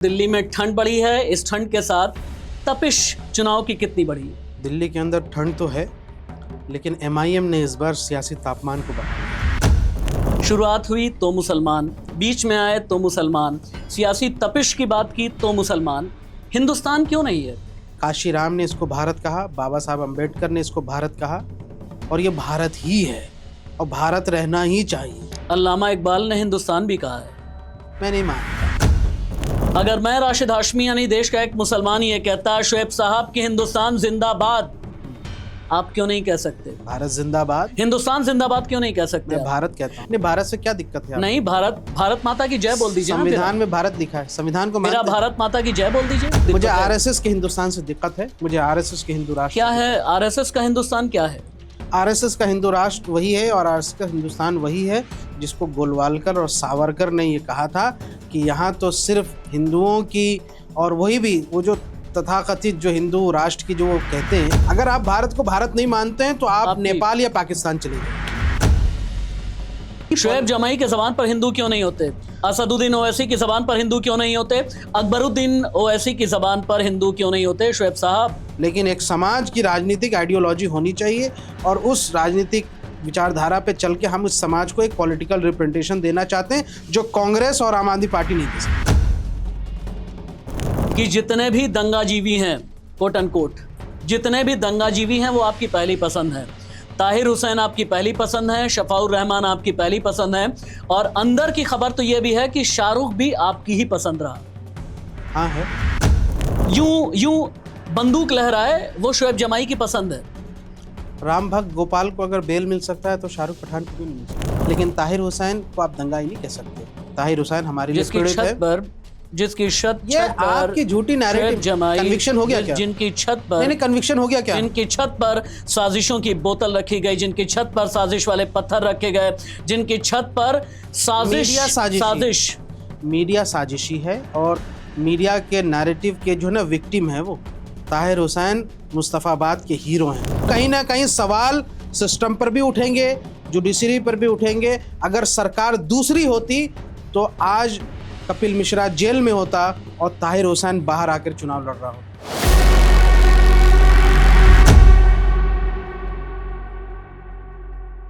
दिल्ली में ठंड बढ़ी है, इस ठंड के साथ तपिश चुनाव की कितनी बढ़ी है? दिल्ली के अंदर ठंड तो है, लेकिन एमआईएम ने इस बार सियासी तापमान को बढ़ाया। शुरुआत हुई तो मुसलमान, बीच में आए तो मुसलमान, सियासी तपिश की बात की तो मुसलमान। हिंदुस्तान क्यों नहीं है? काशी राम ने इसको भारत कहा, बाबा साहब अम्बेडकर ने इसको भारत कहा, और ये भारत ही है और भारत रहना ही चाहिए। अल्लामा इकबाल ने हिंदुस्तान भी कहा है। मैं नहीं मानता। अगर मैं राशिद हाशमी यानी देश का एक मुसलमान ये कहता शुएब साहब कि हिंदुस्तान जिंदाबाद, आप क्यों नहीं कह सकते? भारत जिंदाबाद। हिंदुस्तान जिंदाबाद क्यों नहीं कह सकते? मैं भारत कहता हूँ। नहीं, भारत से क्या दिक्कत है? नहीं, भारत माता की जय बोल दीजिए। संविधान में भारत लिखा है, संविधान को मेरा भारत माता की जय बोल दीजिए। मुझे आरएसएस के हिंदुस्तान से दिक्कत है। मुझे आरएसएस के हिंदू राष्ट्र क्या है? आरएसएस का हिंदुस्तान क्या है? आरएसएस का हिंदू राष्ट्र वही है और आरएसएस का हिंदुस्तान वही है जिसको गोलवालकर और सावरकर ने ये कहा था कि यहाँ तो सिर्फ हिंदुओं की, और वही भी वो जो तथाकथित जो हिंदू राष्ट्र की जो वो कहते हैं, अगर आप भारत को भारत नहीं मानते हैं तो आप नेपाल या पाकिस्तान चले जाए। शुएब जमाई के ज़बान पर हिंदू क्यों नहीं होते? असदुद्दीन ओवैसी की ज़बान पर हिंदू क्यों नहीं होते? अकबरुद्दीन ओवैसी की ज़बान पर हिंदू क्यों नहीं होते? शुएब साहब, लेकिन एक समाज की राजनीतिक आइडियोलॉजी होनी चाहिए और उस राजनीतिक विचारधारा पे चल के हम उस समाज को एक पॉलिटिकल रिप्रेजेंटेशन देना चाहते हैं जो कांग्रेस और आम आदमी पार्टी नहीं दे सकती। कि जितने भी दंगाजीवी हैं, कोट अनकोट, जितने भी दंगाजीवी हैं वो आपकी पहली पसंद है। ताहिर हुसैन आपकी पहली पसंद है, शफाउर रहमान आपकी पहली पसंद है, और अंदर की खबर तो ये भी है कि शाहरुख भी आपकी ही पसंद रहा। हाँ है। यूं बंदूक लहराए वो शुएब जमाई की पसंद है। राम भक्त गोपाल को अगर बेल मिल सकता है तो शाहरुख पठान को भी नहीं मिल सकता, लेकिन ताहिर हुसैन को आप दंगाई नहीं कह सकते। ताहिर हुसैन हमारे लिए पीड़ित है। जिसकी छत ये आपकी झूठी नैरेटिव। कन्विक्शन हो गया क्या? जिनकी छत पर नहीं, कन्विक्शन हो गया क्या? जिनकी छत पर साजिशों की बोतल रखी गई, जिनकी छत पर साजिश वाले पत्थर रखे गए, जिनकी छत पर साजिश मीडिया साजिशी है और मीडिया के नैरेटिव के जो ना विक्टिम है वो ताहिर हुसैन मुस्तफाबाद के हीरो हैं। कहीं ना कहीं सवाल सिस्टम पर भी उठेंगे, जुडिशरी पर भी उठेंगे। अगर सरकार दूसरी होती तो आज कपिल मिश्रा जेल में होता और ताहिर हुसैन बाहर आकर चुनाव लड़ रहा होता।